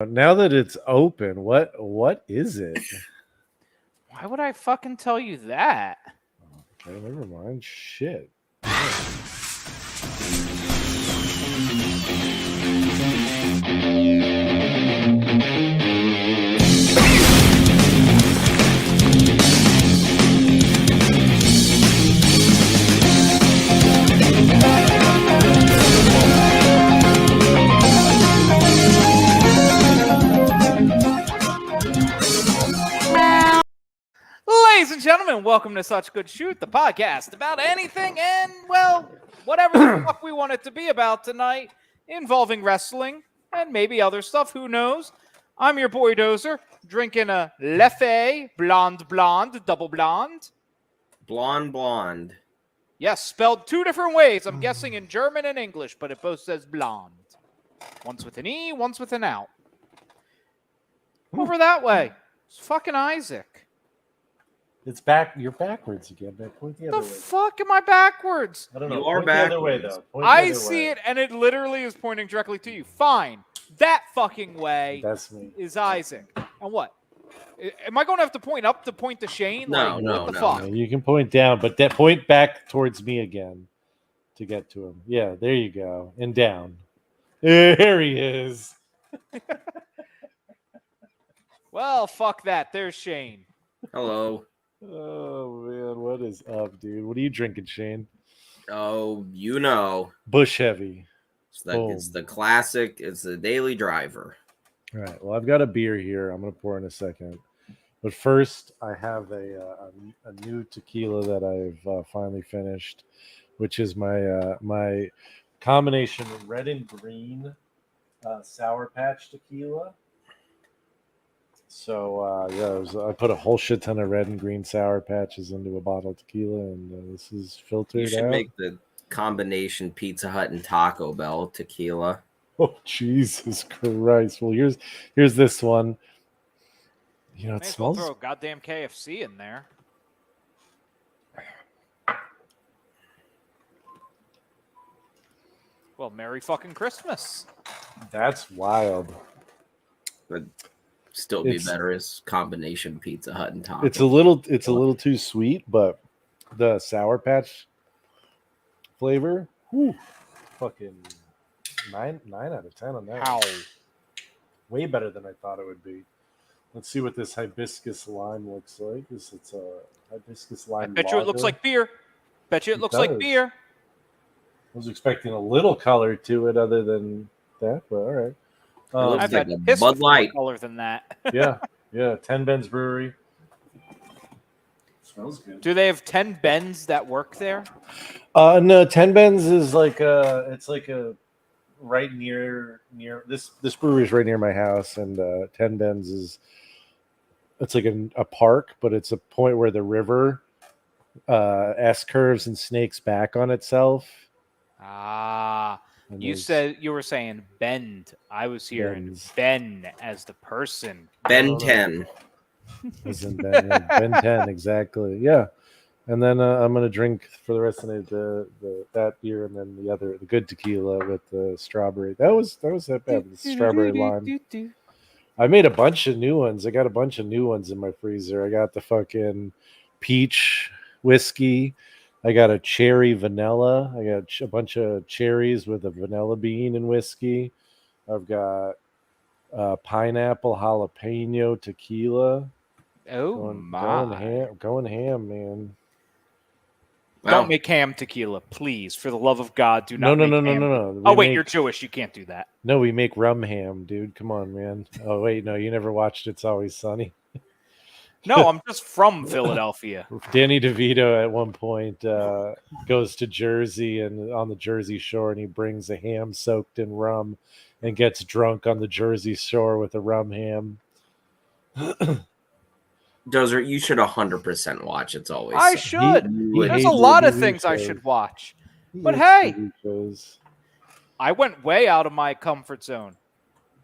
Now that it's open, what is it? Why would I fucking tell you that? Okay, never mind. Shit. Ladies and gentlemen, welcome to Such Good Shoot, the podcast about anything and, well, whatever the fuck we want it to be about tonight, involving wrestling and maybe other stuff, who knows? I'm your boy Dozer, drinking a Leffe Blonde, double blonde. Blonde. Yes, spelled two different ways. I'm guessing in German and English, but it both says blonde. Once with an E, once with an out. Over that way. It's fucking Isaac. It's back. You're backwards again. Point the other The way. fuck am I backwards? I don't know. You are Point the other way, backwards. though. Point the I other see way. it, and it literally is pointing directly to you. Fine. That fucking way That's me. is Isaac. And what? Am I going to have to point up to point to Shane? No, like, no, what the no. fuck? Yeah, you can point down, but point back towards me again to get to him. Yeah, there you go. And down. There he is. Well, fuck that. There's Shane. Hello. Oh man, what is up, dude? What are you drinking, Shane? Oh, you know. Bush heavy. It's the classic. It's the daily driver. All right. Well, I've got a beer here. I'm gonna pour in a second, but first I have a new tequila that I've finally finished, which is my combination of red and green Sour Patch tequila. So I put a whole shit ton of red and green Sour Patches into a bottle of tequila, and this is filtered You should out. make the combination Pizza Hut and Taco Bell tequila. Oh Jesus Christ! Well, here's this one. You know, it May as well smells. throw a goddamn KFC in there. Well, Merry fucking Christmas. That's wild. But still be It's- better as combination Pizza Hut and Taco. It's a little too sweet, but the Sour Patch flavor, fucking 9 out of 10 on that. How? Way better than I thought it would be. Let's see what this hibiscus lime looks like. It's a hibiscus lime. Bet you it looks lager. like beer. Bet you it It looks like does. beer. I was expecting a little color to it, other than that. But all right. looks I've like had a piss Bud with more Light. color than that. yeah. 10 Ben's Brewery. Smells good. Do they have 10 Bens that work there? No, 10 Ben's is like it's like a right near this brewery is right near my house, and 10 Ben's it's like a park, but it's a point where the river S curves and snakes back on itself. Ah, And you were saying bend. I was hearing Bends. Ben as the person. Ben 10. as in Ben 10 exactly. Yeah. And then I'm gonna drink for the rest of the night that beer, and then the good tequila with the strawberry. That was that bad. The strawberry lime. I made a bunch of new ones. I got a bunch of new ones in my freezer. I got the fucking peach whiskey. I got a cherry vanilla. I got a bunch of cherries with a vanilla bean and whiskey. I've got pineapple jalapeno tequila. Oh my! Going ham, man. Wow. Don't make ham tequila, please. For the love of God, do not. No. make ham. We Oh wait, make- you're Jewish. You can't do that. No, we make rum ham, dude. Come on, man. Oh wait, no, you never watched It's Always Sunny. No, I'm just from Philadelphia. Danny DeVito at one point goes to Jersey, and on the Jersey Shore, and he brings a ham soaked in rum and gets drunk on the Jersey Shore with a rum ham. Dozer, you should 100% watch. It's always. I Sunny. should. He There's hates a lot of TV things I shows. should watch. He But hates hey! TV shows. I went way out of my comfort zone.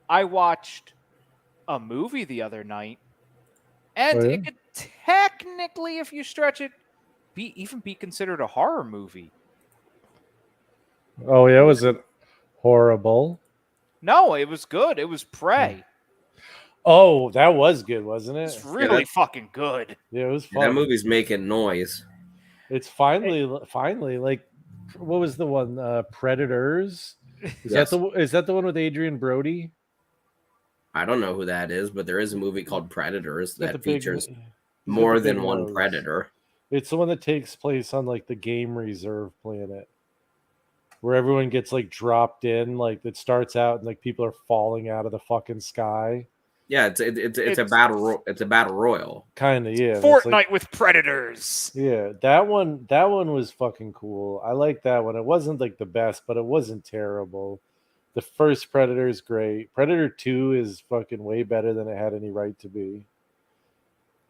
I watched a movie the other night, and Oh, yeah? it could technically, if you stretch it, even be considered a horror movie. Oh yeah, was it horrible? No, it was good. It was Prey. Oh, that was good, wasn't it? It's really fucking good. Yeah, it was Yeah, fun. that movie's making noise. It's finally like, what was the one? Predators. Is Yes. that the one with Adrian Brody? I don't know who that is, but there is a movie called Predators Got the that big- features he's got more the big than one nose. predator. It's the one that takes place on like the game reserve planet, where everyone gets like dropped in. Like it starts out and like people are falling out of the fucking sky. Yeah, it's a battle royal. Kind of, yeah. Fortnite It's like, with predators. yeah, that one was fucking cool. I like that one. It wasn't like the best, but it wasn't terrible. The first Predator is great. Predator 2 is fucking way better than it had any right to be.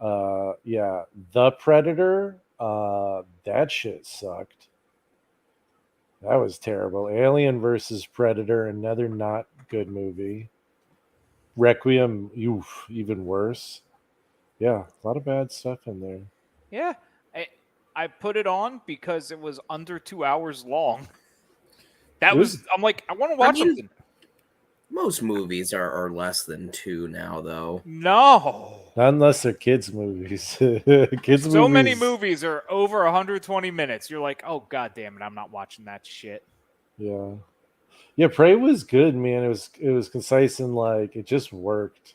Yeah, The Predator, that shit sucked. That was terrible. Alien versus Predator, another not good movie. Requiem, oof, even worse. Yeah, a lot of bad stuff in there. Yeah, I put it on because it was under 2 hours long. That was I'm like, I want to watch something. Most movies are less than 2 now, though. No. Not unless they're kids' movies. So many movies are over 120 minutes. You're like, oh god damn it, I'm not watching that shit. Yeah. Yeah, Prey was good, man. It was concise and like it just worked.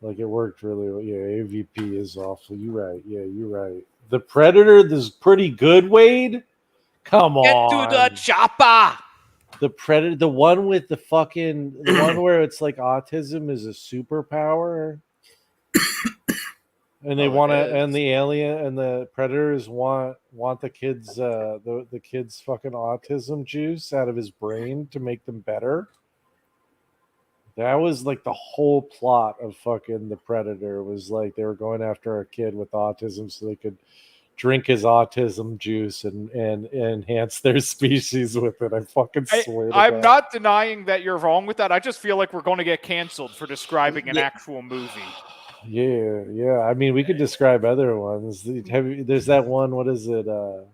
Like it worked really well. Yeah, AVP is awful. You're right. Yeah, you're right. The Predator is pretty good, Wade. Come Get on. to the chopper. The Predator, the one with the one where it's like autism is a superpower. And they and the alien and the predators want the kids the kids fucking autism juice out of his brain to make them better. That was like the whole plot of fucking the Predator, was like they were going after a kid with autism so they could drink his autism juice and enhance their species with it. I fucking swear to I'm God. not denying that you're wrong with that. I just feel like we're going to get canceled for describing an actual movie. Yeah. I mean, we could describe other ones. There's that one. What is it? The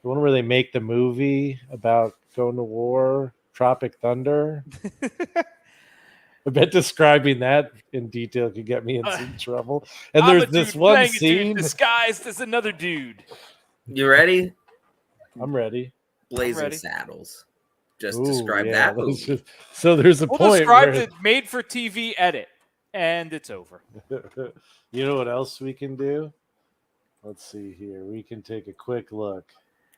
one where they make the movie about going to war, Tropic Thunder. I bet describing that in detail could get me in some trouble. And I'm there's this one scene disguised as another dude. You ready? I'm ready. Blazing Saddles. Just Ooh, describe yeah, that movie. So there's a We'll point describe where the made-for-TV edit, and it's over. You know what else we can do? Let's see here. We can take a quick look.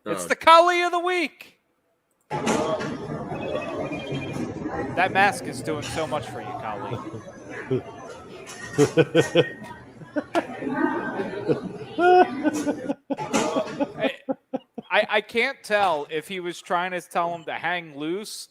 It's the Kali of the week. That mask is doing so much for you, Kali. I can't tell if he was trying to tell him to hang loose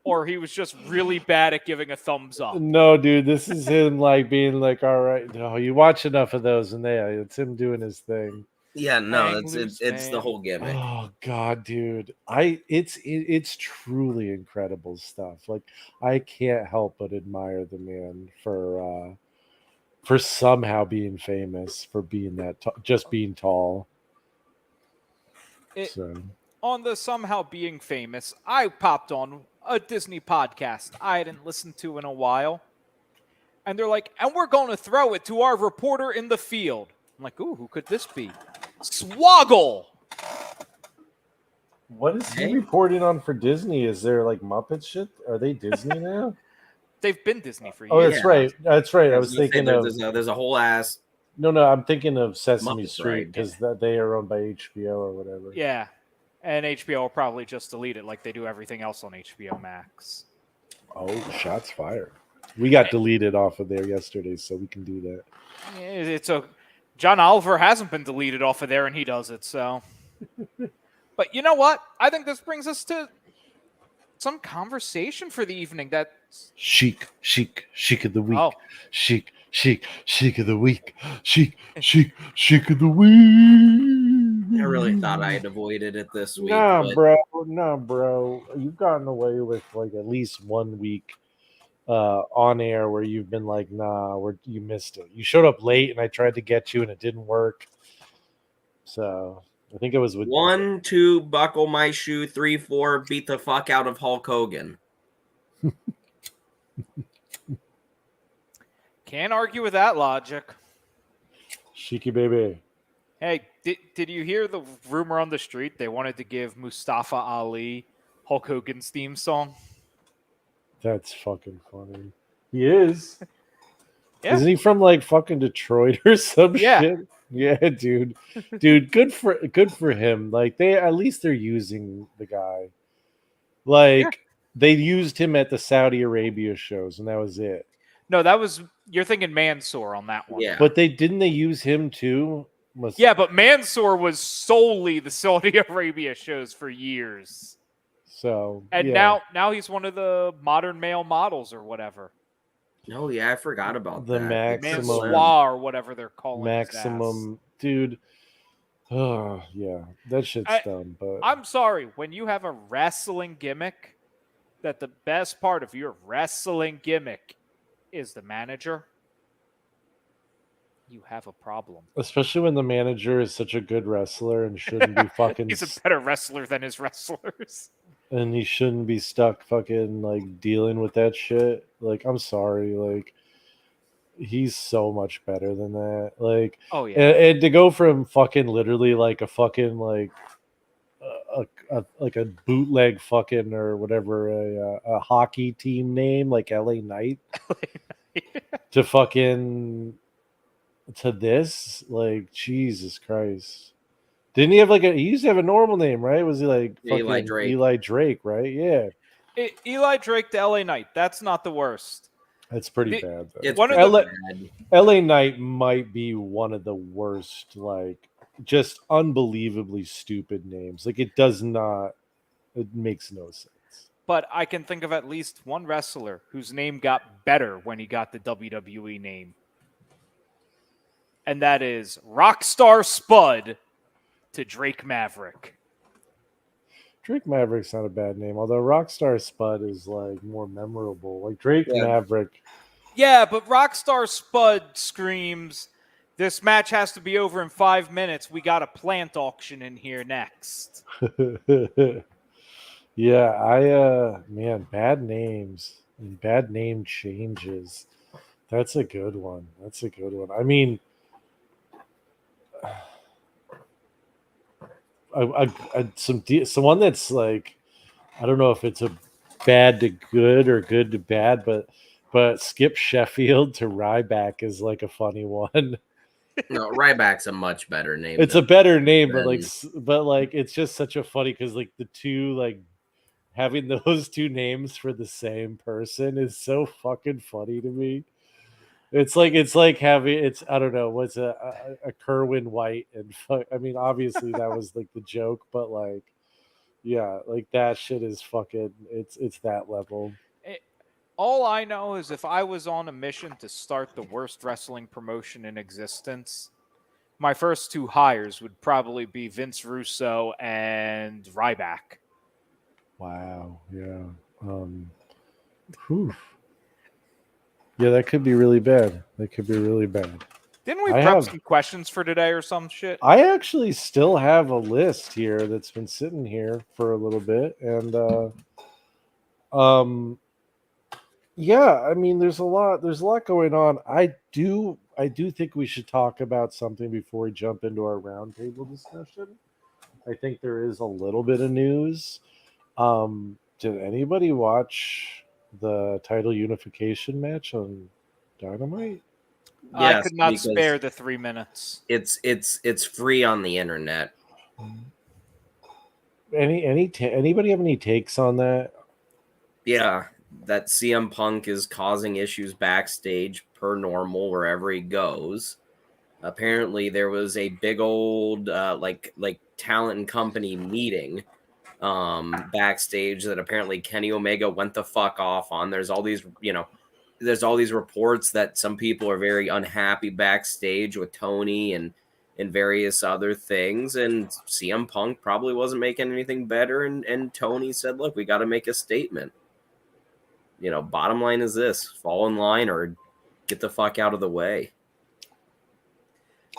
or he was just really bad at giving a thumbs up. No, dude, this is him like being like, all right, no, you watch enough of those and it's him doing his thing. Yeah, no, Hang it's loose, the man. whole gimmick. Oh God, dude. It's truly incredible stuff. Like I can't help but admire the man for somehow being famous, for being that just being tall. On the somehow being famous, I popped on a Disney podcast I hadn't listened to in a while. And they're like, and we're going to throw it to our reporter in the field. I'm like, ooh, who could this be? Swoggle! What is he reporting on for Disney? Is there like Muppet shit? Are they Disney now? They've been Disney for years. Oh, that's right. That's right. I was thinking there's a whole ass. No, I'm thinking of Sesame Muppets, Street because they are owned by HBO or whatever. Yeah. And HBO will probably just delete it like they do everything else on HBO Max. Oh, shots fired. We got deleted off of there yesterday, so we can do that. John Oliver hasn't been deleted off of there, and he does it, so. But you know what? I think this brings us to some conversation for the evening. That's chic of the week. Oh. Chic of the week. Chic of the week. I really thought I had avoided it this week. Nah, bro. You've gotten away with like at least 1 week on air where you've been like, nah, you missed it. You showed up late and I tried to get you and it didn't work. So I think it was with 1, 2, buckle my shoe. 3, 4, beat the fuck out of Hulk Hogan. Can't argue with that logic. Shiki baby. Hey, did you hear the rumor on the street? They wanted to give Mustafa Ali Hulk Hogan's theme song. That's fucking funny. He is. Yeah. Isn't he from like fucking Detroit or some Yeah. shit? Yeah, dude. Dude, good for him. Like at least they're using the guy. Like they used him at the Saudi Arabia shows and that was it. No, you're thinking Mansoor on that one. Yeah. But didn't they use him too? Yeah, but Mansoor was solely the Saudi Arabia shows for years. So And yeah. now he's one of the modern male models or whatever. Oh yeah, I forgot about The that. maximum- Mansoir or whatever they're calling his ass. Maximum, dude. Oh yeah, that shit's dumb. But I'm sorry, when you have a wrestling gimmick, that the best part of your wrestling gimmick is the manager, you have a problem. especially when the manager is such a good wrestler and shouldn't be fucking He's a better wrestler than his wrestlers. and he shouldn't be stuck fucking like dealing with that shit. Like, I'm sorry, like he's so much better than that. Like, Oh yeah. and to go from fucking literally like a fucking like like a bootleg fucking or whatever a hockey team name like LA Knight to fucking to this, like, Jesus Christ. Didn't he have like he used to have a normal name, right? Was he like Eli Drake. Eli Drake, right? Yeah. Eli Drake to LA Knight. That's not the worst. That's pretty bad though. It's One of pretty the- bad. LA Knight might be one of the worst, like just unbelievably stupid names. Like it makes no sense. But I can think of at least one wrestler whose name got better when he got the WWE name. And that is Rockstar Spud to Drake Maverick. Drake Maverick's not a bad name, although Rockstar Spud is like more memorable. Like Drake Yeah. Maverick. Yeah, but Rockstar Spud screams, this match has to be over in 5 minutes. We got a plant auction in here next. Yeah, man, bad names and bad name changes. That's a good one. I mean, someone that's like, I don't know if it's a bad to good or good to bad, but Skip Sheffield to Ryback is like a funny one. No, Ryback's a much better name. It's a better name, but than- like it's just such a funny because like the two like having those two names for the same person is so fucking funny to me. It's like having I don't know what's a Kerwin White and I mean obviously that was like the joke, but like yeah, like that shit is fucking it's that level. All I know is if I was on a mission to start the worst wrestling promotion in existence, my first two hires would probably be Vince Russo and Ryback. Wow, yeah. Whew. Yeah, that could be really bad. Didn't we I prep have- some questions for today or some shit? I actually still have a list here that's been sitting here for a little bit, and yeah, I mean, there's a lot going on. I do think we should talk about something before we jump into our roundtable discussion. I think there is a little bit of news. Did anybody watch the title unification match on Dynamite? I Yes, could not because spare the 3 minutes. It's free on the internet. Anybody have any takes on that? Yeah, that CM Punk is causing issues backstage per normal wherever he goes. Apparently, there was a big old like talent and company meeting backstage that apparently Kenny Omega went the fuck off on. There's all these reports that some people are very unhappy backstage with Tony and various other things, and CM Punk probably wasn't making anything better, and Tony said, look, we got to make a statement. Bottom line is this: fall in line or get the fuck out of the way.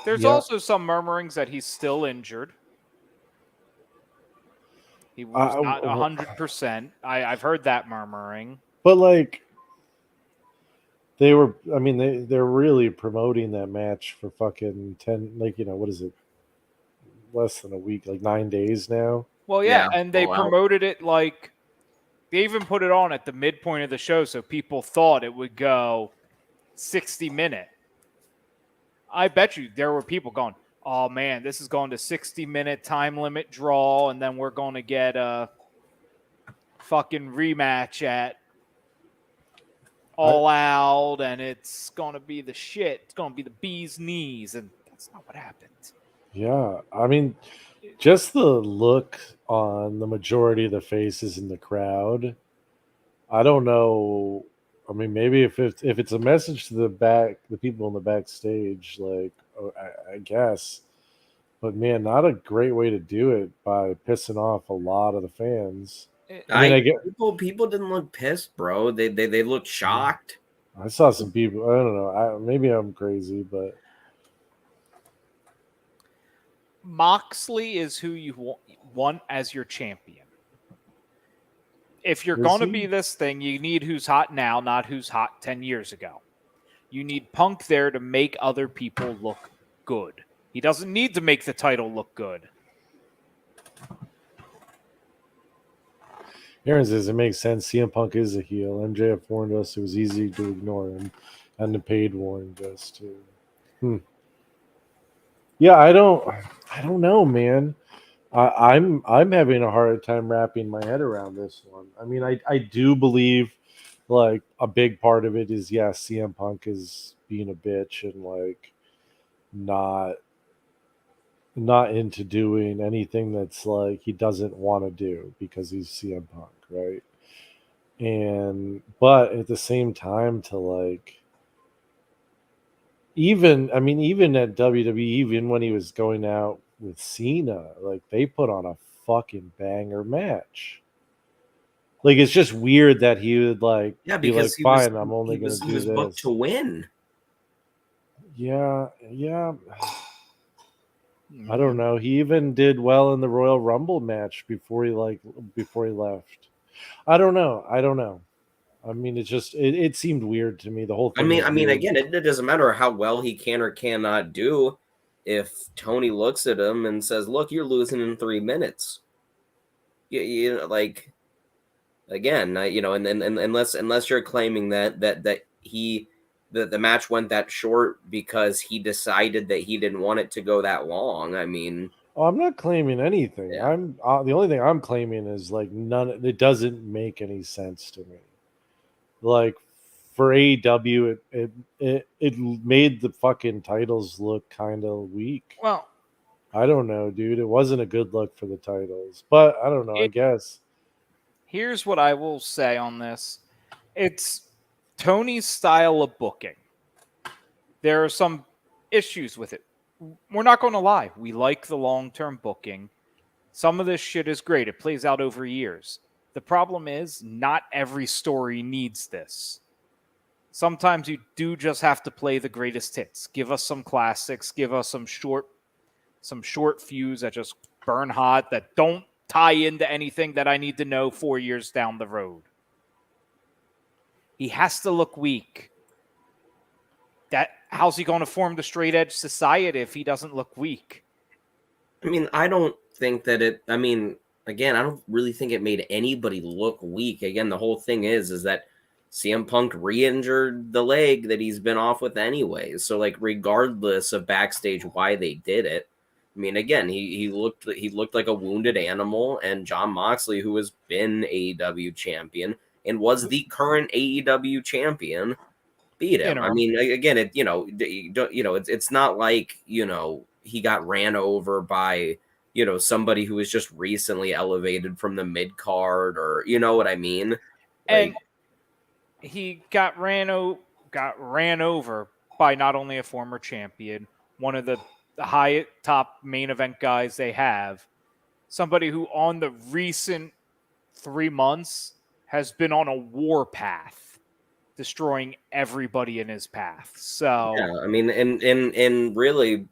There's also some murmurings that he's still injured. He was not 100%. I've heard that murmuring. But like they were. I mean, they're really promoting that match for fucking 10. Like, what is it? Less than a week, like 9 days now. Well, yeah, Yeah. and they Well, out. promoted it like they even put it on at the midpoint of the show, so people thought it would go 60-minute. I bet you there were people going, "Oh man, this is going to 60-minute time limit draw, and then we're going to get a fucking rematch at All Out, and it's going to be the shit. It's going to be the bee's knees," and that's not what happened. Yeah, I mean, just the look on the majority of the faces in the crowd. I don't know. I mean, maybe if it's a message to the people in the backstage, like, I guess. But man, not a great way to do it by pissing off a lot of the fans. I mean, I get People didn't look pissed, bro. They looked shocked. I saw some people. I don't know. Maybe I'm crazy, but Moxley is who you want as your champion. If you're Is going to he? be this thing, you need who's hot now, not who's hot 10 years ago. You need Punk there to make other people look good. He doesn't need to make the title look good. Aaron says it makes sense. CM Punk is a heel. MJF warned us it was easy to ignore him, and the paid warned us too. Yeah, I don't know, man. I'm having a hard time wrapping my head around this one. I mean, I do believe like a big part of it is yes, CM Punk is being a bitch and like not into doing anything that's like he doesn't want to do because he's CM Punk, right? And but at the same time to like even at WWE, even when he was going out with Cena, like they put on a fucking banger match. Like it's just weird that he would like Yeah, be like, because he fine, I'm only gonna was do booked this. to win. Yeah. I don't know. He even did well in the Royal Rumble match before he left. I don't know. I mean, it seemed weird to me. The whole thing. Was weird. Again, it doesn't matter how well he can or cannot do. If Tony looks at him and says, "Look, you're losing in 3 minutes," you know, like again, and unless you're claiming that the match went that short because he decided that he didn't want it to go that long. I mean, Oh, I'm not claiming anything. Yeah. I'm the only thing I'm claiming is like none. It doesn't make any sense to me. Like for AEW, it made the fucking titles look kind of weak. Well, I don't know, dude. It wasn't a good look for the titles, but I don't know. I guess here's what I will say on this. It's Tony's style of booking. There are some issues with it. We're not going to lie. We like the long-term booking. Some of this shit is great. It plays out over years. The problem is not every story needs this. Sometimes you do just have to play the greatest hits. Give us some classics. Give us some short feuds that just burn hot, that don't tie into anything that I need to know 4 years down the road. He has to look weak. How's he going to form the straight edge society if he doesn't look weak? I mean, I don't think that it. I mean, again, I don't really think it made anybody look weak. Again, the whole thing is that CM Punk re-injured the leg that he's been off with anyways. So, like, regardless of backstage why they did it, I mean, again, he looked like a wounded animal, and Jon Moxley, who has been AEW champion and was the current AEW champion, beat him. Interim. I mean, again, it's not like he got ran over by somebody who was just recently elevated from the mid card, or you know what I mean. And he got ran over by not only a former champion, one of the high top main event guys they have, somebody who on the recent 3 months has been on a war path, destroying everybody in his path. So yeah, I mean, and really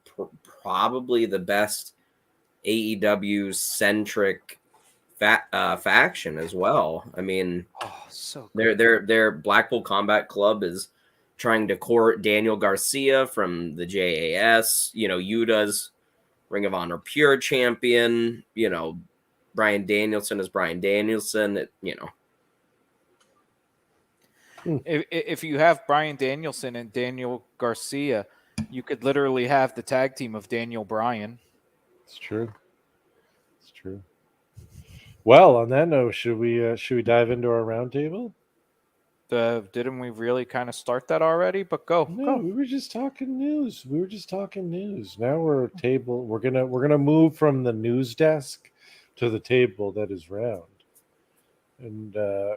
probably the best AEW centric faction as well. I mean, so good. their Blackpool Combat Club is trying to court Daniel Garcia from the JAS. Yuta's Ring of Honor Pure champion. Brian Danielson is Brian Danielson. If you have Brian Danielson and Daniel Garcia, you could literally have the tag team of Daniel Bryan. It's true. It's true. Well, on that note, should we dive into our roundtable? Didn't we really kind of start that already? But go. We were just talking news. Now we're a table. We're gonna move from the news desk to the table that is round. And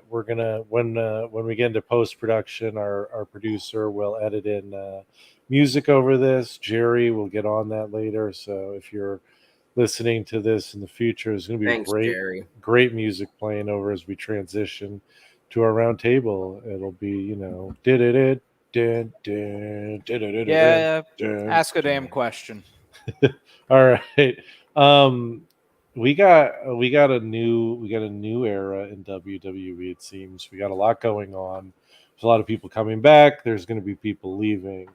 we're gonna when we get into post production, our producer will edit in music over this. Jerry will get on that later. So if you're listening to this in the future, there's gonna be great music playing over as we transition to our round table. It'll be ask a damn question. All right. We got a new era in WWE. It seems we got a lot going on. There's a lot of people coming back. There's going to be people leaving.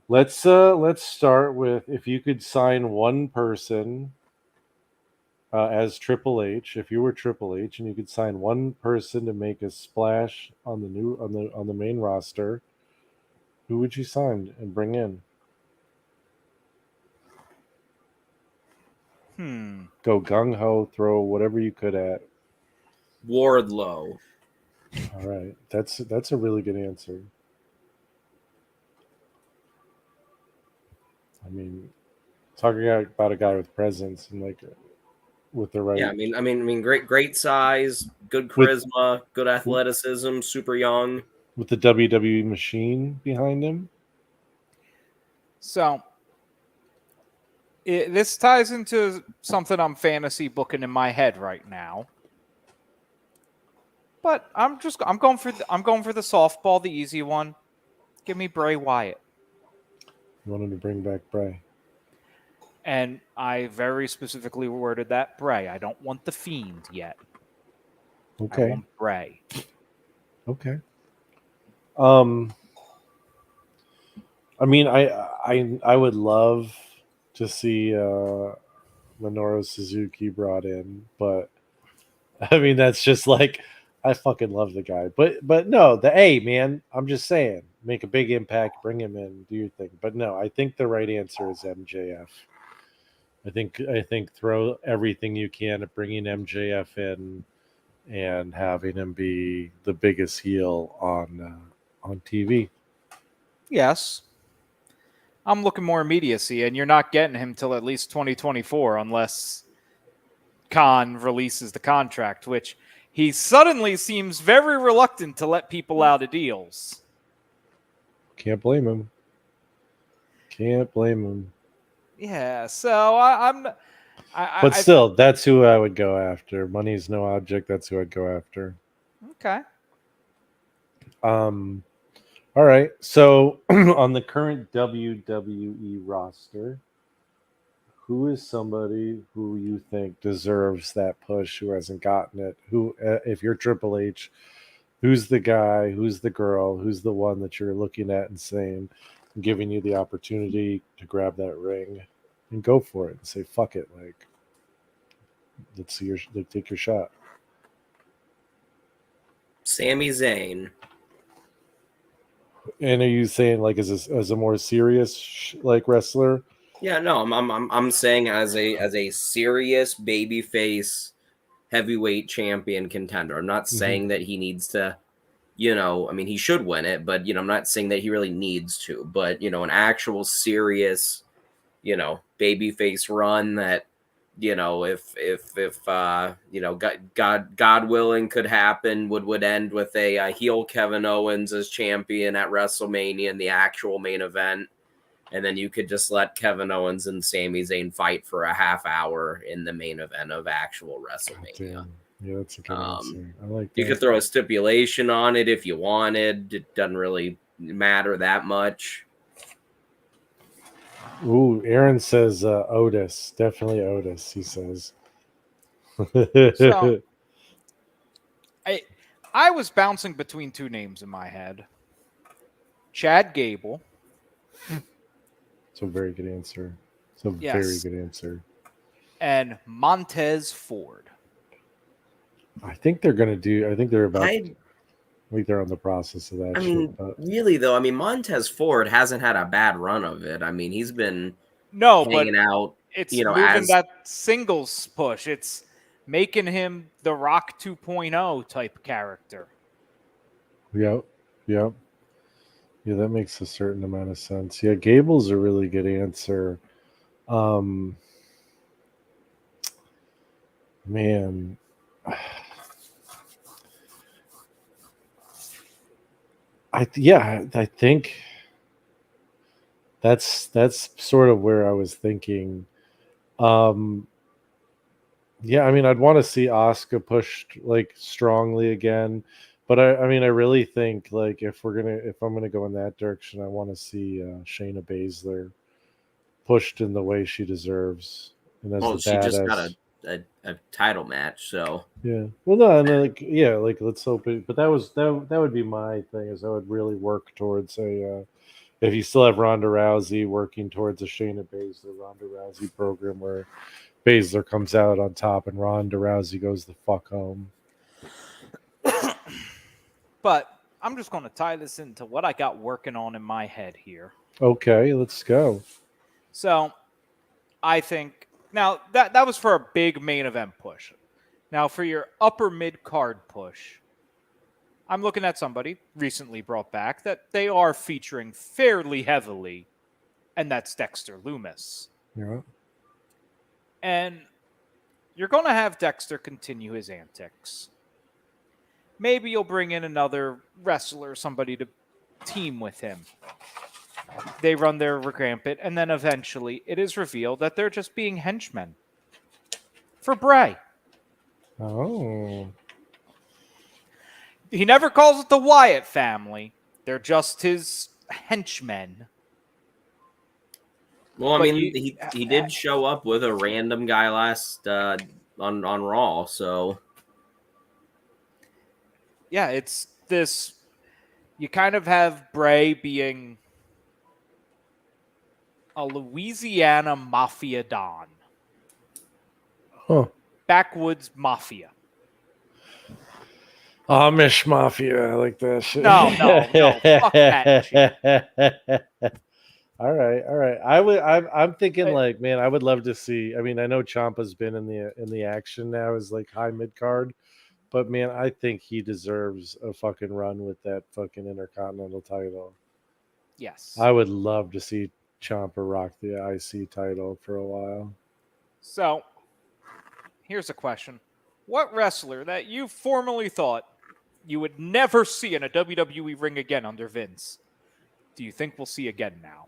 Let's start with, if you could sign one person as Triple H. If you were Triple H and you could sign one person to make a splash on the main roster, who would you sign and bring in? Go gung ho, throw whatever you could at. Wardlow. All right, that's a really good answer. I mean, talking about a guy with presence and with the right. Yeah, I mean, great size, good charisma, good athleticism, super young, with the WWE machine behind him. So this ties into something I'm fantasy booking in my head right now. But I'm going for the softball, the easy one. Give me Bray Wyatt. You wanted to bring back Bray. And I very specifically worded that Bray. I don't want the Fiend yet. Okay. I want Bray. Okay. I mean, I would love to see Minoru Suzuki brought in, but I mean that's just like, I fucking love the guy. But no, man, I'm just saying, make a big impact, bring him in, do your thing. But no, I think the right answer is MJF. I think throw everything you can at bringing MJF in and having him be the biggest heel on TV. Yes. I'm looking more immediacy, and you're not getting him till at least 2024 unless Khan releases the contract, which he suddenly seems very reluctant to let people out of deals. Can't blame him. Yeah, so I'm. But still, that's who I would go after. Money's no object. That's who I'd go after. Okay. All right. So on the current WWE roster, who is somebody who you think deserves that push, who hasn't gotten it? Who, if you're Triple H, who's the guy, who's the girl, who's the one that you're looking at and saying, giving you the opportunity to grab that ring and go for it and say, fuck it. Like, let's see take your shot. Sami Zayn. And are you saying like as a more serious like wrestler? Yeah, no, I'm saying as a serious babyface heavyweight champion contender. I'm not saying that he needs to, I mean, he should win it, but I'm not saying that he really needs to. But an actual serious, babyface run that, if God willing could happen, would end with a heel Kevin Owens as champion at WrestleMania in the actual main event. And then you could just let Kevin Owens and Sami Zayn fight for a half hour in the main event of actual WrestleMania. Yeah, that's a good answer. I like that. You could throw a stipulation on it if you wanted. It doesn't really matter that much. Ooh, Aaron says Otis. Definitely Otis, he says. So, I was bouncing between two names in my head. Chad Gable. It's a very good answer. It's a very Yes. good answer. And Montez Ford. I think they're gonna do. I think they're about. I think they're on the process of that I shit. mean, But really though, I mean Montez Ford hasn't had a bad run of it. I mean, he's been No, but hanging out, it's you know, moving as that singles push. It's making him the Rock 2.0 type character. yep, yep, yeah, that makes a certain amount of sense. Yeah, Gable's a really good answer. Man, I think that's sort of where I was thinking. Um, yeah, I mean, I'd want to see Oscar pushed like strongly again, but I mean, I really think like if I'm gonna go in that direction, I want to see Shayna Baszler pushed in the way she deserves, and as well, the she just got badass. a title match, so Yeah. Well, no, and like yeah, like let's hope it. But that would be my thing is I would really work towards a. If you still have Ronda Rousey working towards a Shayna Baszler Ronda Rousey program where Baszler comes out on top and Ronda Rousey goes the fuck home. But I'm just going to tie this into what I got working on in my head here. Okay, let's go. So I think now that was for a big main event push. Now for your upper mid card push, I'm looking at somebody recently brought back that they are featuring fairly heavily, and that's Dexter Loomis. Yeah. And you're going to have Dexter continue his antics. Maybe you'll bring in another wrestler, somebody to team with him. They run their gambit, and then eventually it is revealed that they're just being henchmen for Bray. Oh. He never calls it the Wyatt family. They're just his henchmen. well, I But mean, he did show up with a random guy last on Raw, so yeah, it's this. You kind of have Bray being a Louisiana mafia don, Huh. backwoods mafia. Amish Mafia. I like that shit. No, fuck that shit. All right, all right. I'm thinking like, man, I would love to see. I mean, I know Ciampa's been in the action now as like high mid card, but man, I think he deserves a fucking run with that fucking Intercontinental title. Yes. I would love to see Ciampa rock the IC title for a while. So, here's a question. What wrestler that you formerly thought you would never see in a WWE ring again under Vince do you think we'll see again now?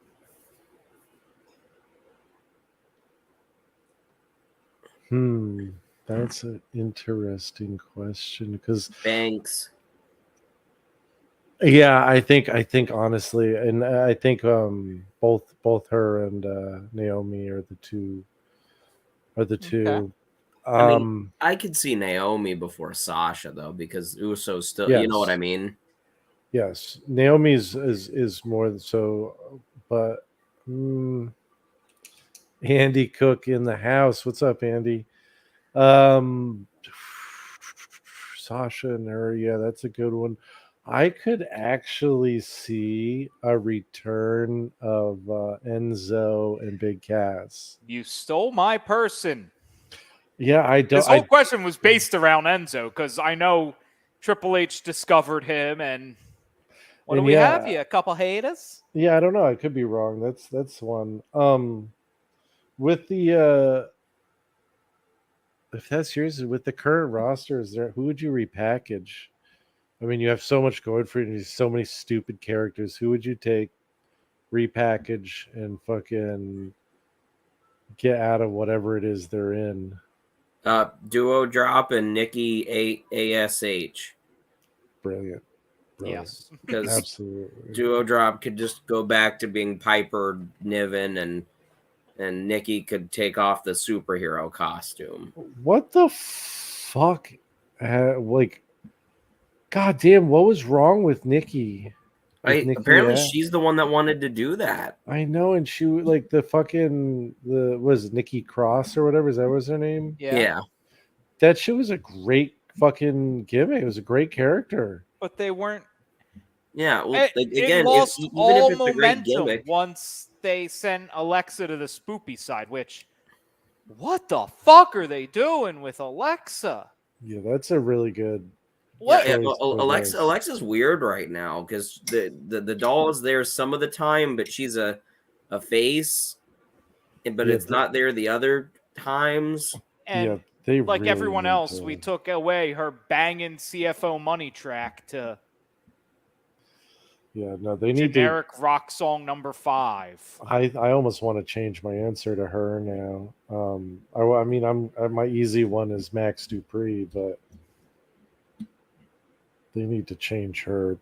That's an interesting question because Banks. yeah, I think honestly, and I think both her and Naomi are the two. Okay. I mean, I could see Naomi before Sasha though, because Uso still, you know what I Yes. mean. Yes, Naomi's is more so, but Andy Cook in the house. What's up, Andy? Um, Sasha and her, yeah, that's a good one. I could actually see a return of Enzo and Big Cass. You stole my person. Yeah, I don't. This whole question was based around Enzo because I know Triple H discovered him, and what do we have here? A couple haters? Yeah, I don't know. I could be wrong. That's one. With the if that's yours, with the current roster, is there who would you repackage? I mean, you have so much going for you, so many stupid characters. Who would you take, repackage, and fucking get out of whatever it is they're in? Duo Drop and Nikki ASH. Brilliant. Yes. Because Absolutely. Duo Drop could just go back to being Piper Niven, and Nikki could take off the superhero costume. What the fuck? Like, God damn, what was wrong with Nikki? Apparently she's the one that wanted to do that. I know, and she like was Nikki Cross or whatever, is that was her name? Yeah. That shit was a great fucking gimmick. It was a great character. But they weren't. Yeah, well, It lost even all if it's a great momentum gimmick, once they sent Alexa to the spoopy side. Which, what the fuck are they doing with Alexa? Yeah, that's a really good. What? yeah, choice for this. Alexa's weird right now because the doll is there some of the time, but she's a face, but Yeah, it's not there the other times. And they like really everyone need else, to- we took away her banging CFO money track to Yeah, no, they need to. generic rock song number 5. I almost want to change my answer to her now. I mean, my easy one is Max Dupree, but they need to change her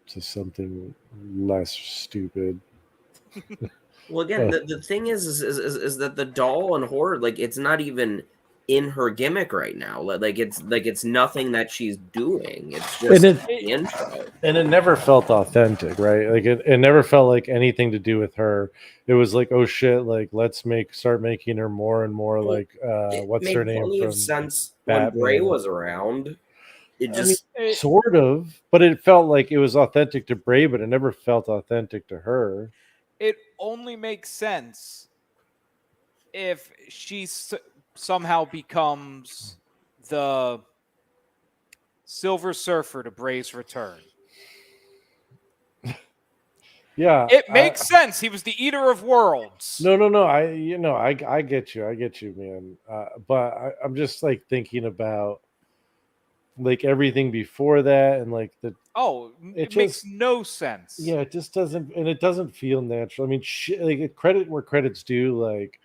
to something less stupid. Well, again, the thing is that the doll and horror, like, it's not even in her gimmick right now. Like it's nothing that she's doing. It's just the intro. And it never felt authentic, right? Like it never felt like anything to do with her. It was like, oh shit, like let's start making her more and more like what's her name Plenty from of sense Batman. when Bray was around. It just sort of, but it felt like it was authentic to Bray, but it never felt authentic to her. It only makes sense if she somehow becomes the Silver Surfer to Bray's return. Yeah, it makes sense. He was the Eater of Worlds. No. I get you, man. But I'm just like thinking about like everything before that and like it makes no sense. Yeah, it just doesn't, and it doesn't feel natural. I mean, like credit where credit's due. Like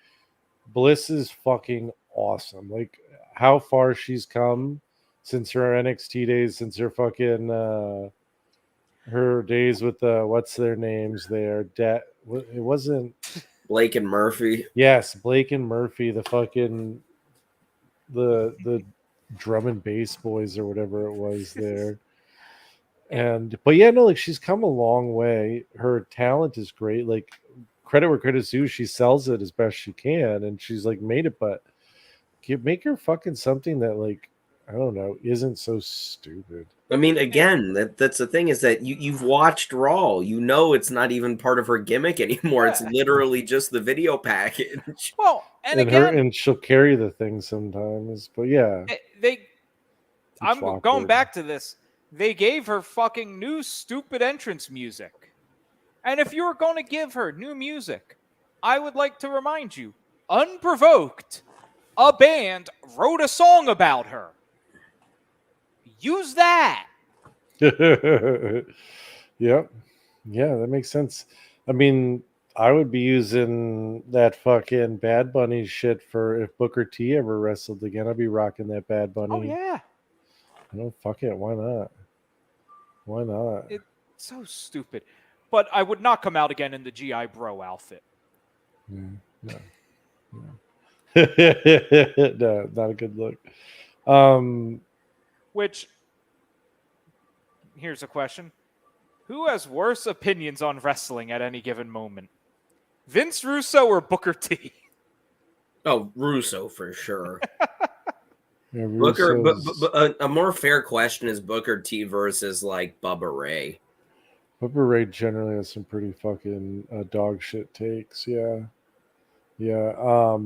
Bliss is fucking awesome. Like how far she's come since her NXT days, since her fucking her days with the what's their names there. It wasn't Blake and Murphy. Yes, Blake and Murphy, the fucking the drum and bass boys or whatever it was there. But yeah, no, like she's come a long way. Her talent is great. Like credit where credit's due, she sells it as best she can, and she's like made it. But make her fucking something that like I don't know isn't so stupid. I mean, again, that's the thing is that you've watched Raw. You know it's not even part of her gimmick anymore. Yeah. It's literally just the video package. Well, and she'll carry the thing sometimes. But yeah, I'm going back to this. They gave her fucking new stupid entrance music. And if you were going to give her new music, I would like to remind you, Unprovoked, a band wrote a song about her. Use that. Yep. Yeah, that makes sense. I mean, I would be using that fucking Bad Bunny shit for if Booker T ever wrestled again. I'd be rocking that Bad Bunny. Oh, yeah. Fuck it. Why not? Why not? It's so stupid. But I would not come out again in the GI Bro outfit. No. No, not a good look. Which, here's a question. Who has worse opinions on wrestling at any given moment? Vince Russo or Booker T? Oh, Russo for sure. Yeah, Booker, but a more fair question is Booker T versus like Bubba Ray. Bubba Ray generally has some pretty fucking dog shit takes. Yeah.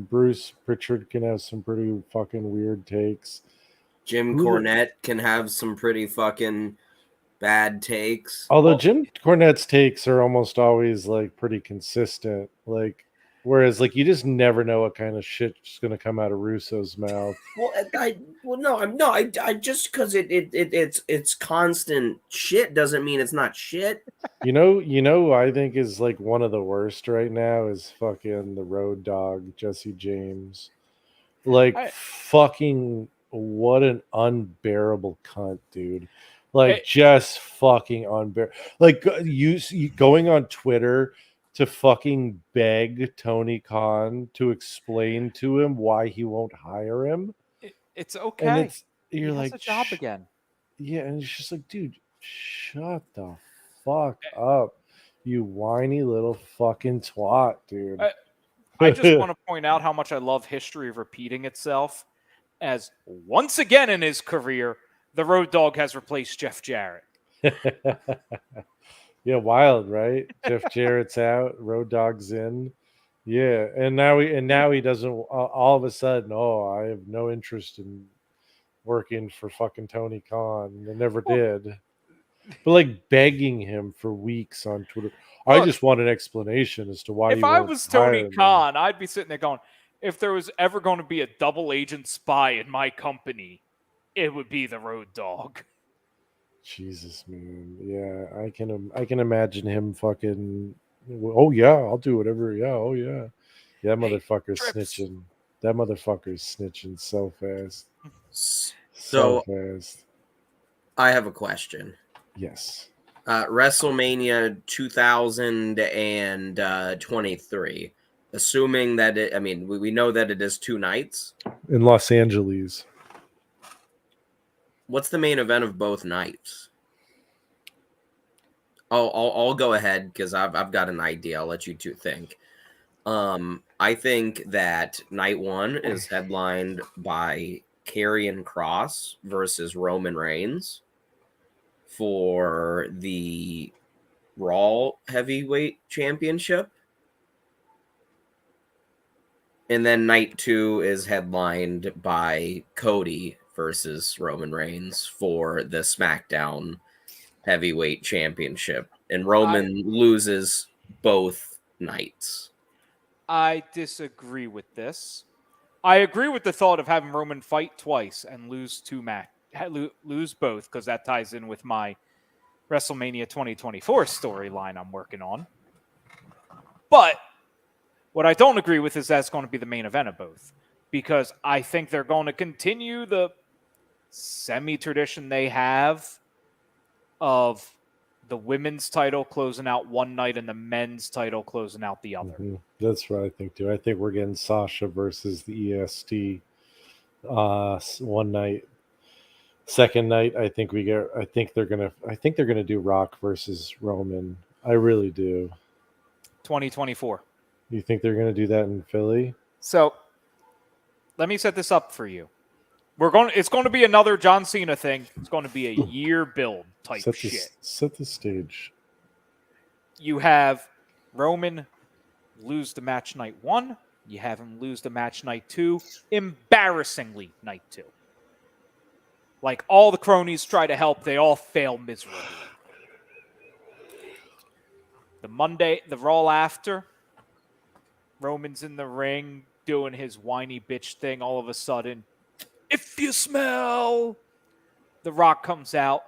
Bruce Pritchard can have some pretty fucking weird takes. Jim Cornette can have some pretty fucking bad takes. Although Jim Cornette's takes are almost always like pretty consistent. Like, whereas like you just never know what kind of shit's gonna come out of Russo's mouth. I just because it's constant shit doesn't mean it's not shit. You know, I think is like one of the worst right now is fucking the Road Dogg, Jesse James. Like fucking what an unbearable cunt, dude. Like just fucking unbearable. Like you going on Twitter to fucking beg Tony Khan to explain to him why he won't hire him. It's okay. And you're he like has a job again. Yeah, and it's just like, dude, shut the fuck up, you whiny little fucking twat, dude. I just want to point out how much I love history repeating itself, as once again in his career, the Road Dogg has replaced Jeff Jarrett. Yeah, wild, right? Jeff Jarrett's out, Road Dogg's in. Yeah, and now he doesn't. All of a sudden, oh, I have no interest in working for fucking Tony Khan. I never Well, did. But like begging him for weeks on Twitter. I look, just want an explanation as to why if you I won't was hire Tony me. Khan, I'd be sitting there going, if there was ever going to be a double agent spy in my company, it would be the Road Dogg. Jesus, man. Yeah, I can imagine him fucking. Oh yeah, I'll do whatever. Yeah, oh yeah. Yeah, that Hey, motherfucker's Trips. snitching. That motherfucker's snitching so fast. So So fast. I have a question. Yes. WrestleMania 2023. Assuming that it, I mean, we know that it is 2 nights. In Los Angeles. What's the main event of both nights? Oh, I'll go ahead because I've got an idea. I'll let you two think. I think that night 1 is headlined by Karrion Kross versus Roman Reigns for the Raw Heavyweight Championship. And then night 2 is headlined by Cody versus Roman Reigns for the SmackDown Heavyweight Championship. And Roman loses both nights. I disagree with this. I agree with the thought of having Roman fight twice and lose lose both, because that ties in with my WrestleMania 2024 storyline I'm working on. But what I don't agree with is that's going to be the main event of both, because I think they're going to continue the semi-tradition they have of the women's title closing out one night and the men's title closing out the other. Mm-hmm. That's what I think too. I think we're getting Sasha versus the EST one night. Second night, I think they're gonna do Rock versus Roman. I really do. 2024. You think they're gonna do that in Philly? So let me set this up for you. It's going to be another John Cena thing. It's going to be a year build type shit. Set the stage. You have Roman lose the match night 1. You have him lose the match night 2. Embarrassingly, night 2. Like, all the cronies try to help. They all fail miserably. The Raw after, Roman's in the ring doing his whiny bitch thing. All of a sudden, if you smell, The Rock comes out.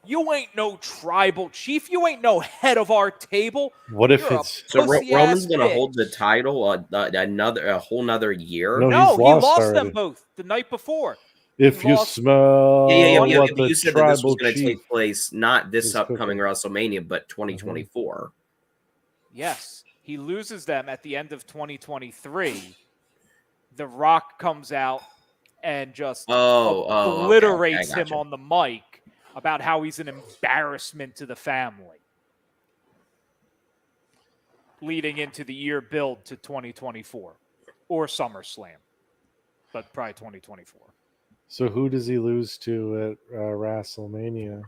You ain't no tribal chief. You ain't no head of our table. What if You're a it's So pussy-ass Roman's going to bitch. hold the title a whole nother year? No, No, he's he lost lost already. them both the night before. if He you lost- smell Yeah. what But the you said that this was tribal going to chief take place not this is upcoming cooking. WrestleMania, but 2024. Yes, he loses them at the end of 2023. The Rock comes out and just obliterates Okay, him on the mic about how he's an embarrassment to the family, leading into the year build to 2024 or SummerSlam, but probably 2024. So who does he lose to at WrestleMania?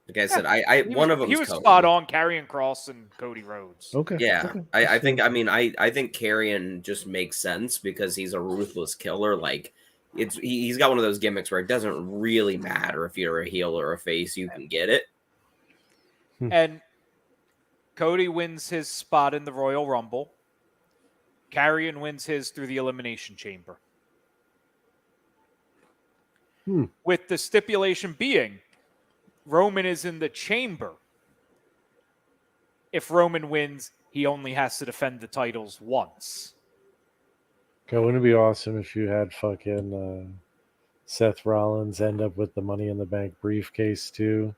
Like I said, I one of them he was Cody. spot on, Karrion Kross and Cody Rhodes. Okay. Yeah, okay. I think. I mean, I think Karrion just makes sense because he's a ruthless killer. Like he's got one of those gimmicks where it doesn't really matter if you're a heel or a face, you can get it. And Cody wins his spot in the Royal Rumble. Karrion wins his through the Elimination Chamber. With the stipulation being Roman is in the chamber. If Roman wins, he only has to defend the titles once. Okay, wouldn't it be awesome if you had fucking Seth Rollins end up with the Money in the Bank briefcase too?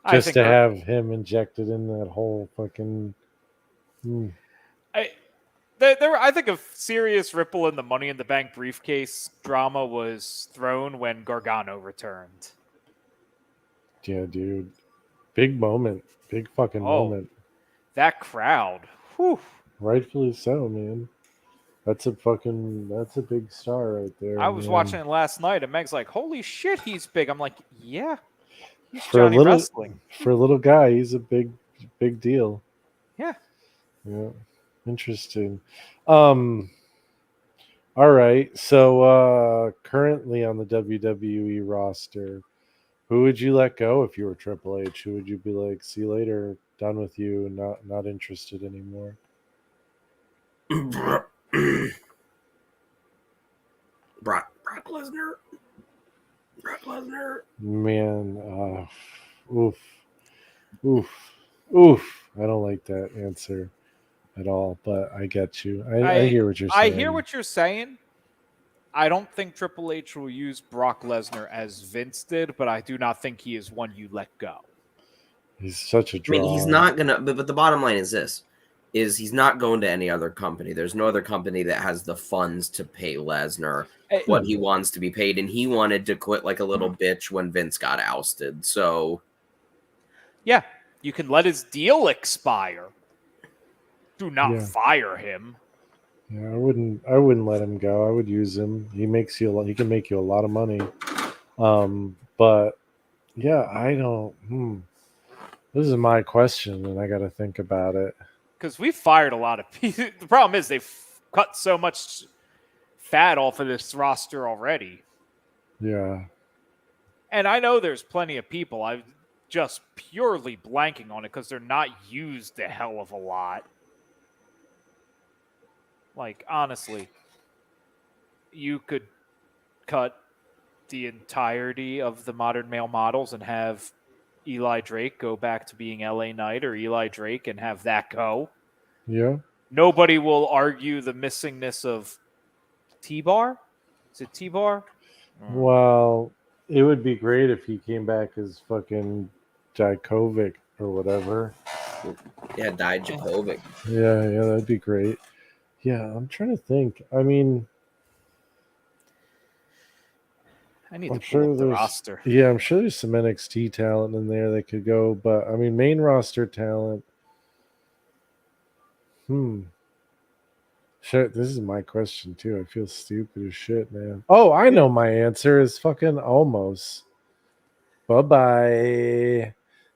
Just to have him injected in that whole fucking. I think a serious ripple in the Money in the Bank briefcase drama was thrown when Gargano returned. Yeah, dude. Big moment. Big fucking Oh, moment. that crowd. Whew. Rightfully so, man. That's a big star right there, I was man. watching it last night, and Meg's like, "Holy shit, he's big." I'm like, "Yeah, he's For a Johnny Wrestling." little guy, he's a big deal. Yeah. Yeah. Interesting. Um all right. So currently on the WWE roster, who would you let go if you were Triple H? Who would you be like, see you later, done with you, not interested anymore? Brock Lesnar. Brock Lesnar. Man, oof, oof, oof. I don't like that answer at all, but I get you. I hear what you're saying. I hear what you're saying. I don't think Triple H will use Brock Lesnar as Vince did, but I do not think he is one you let go. He's such a I draw. mean, he's not gonna. But the bottom line is this: is he's not going to any other company. There's no other company that has the funds to pay Lesnar what he wants to be paid, and he wanted to quit like a little bitch when Vince got ousted. So, yeah, you can let his deal expire. Do not fire him. Yeah, I wouldn't let him go. I would use him. He can make you a lot of money. But yeah, I don't. This is my question, and I got to think about it. Because we fired a lot of people. The problem is they've cut so much fat off of this roster already. Yeah. And I know there's plenty of people. I'm just purely blanking on it because they're not used a hell of a lot. Like, honestly, you could cut the entirety of the modern male models and have Eli Drake go back to being LA Knight or Eli Drake and have that go. Yeah. Nobody will argue the missingness of T-Bar. Is it T-Bar? Well, it would be great if he came back as fucking Dijakovic or whatever. yeah, Dijakovic. Yeah, that'd be great. Yeah, I'm trying to think. I mean, I need to pull up the roster. Yeah, I'm sure there's some NXT talent in there that could go, but I mean, main roster talent. Shit, this is my question too. I feel stupid as shit, man. Oh, I know my answer is fucking almost. Bye-bye.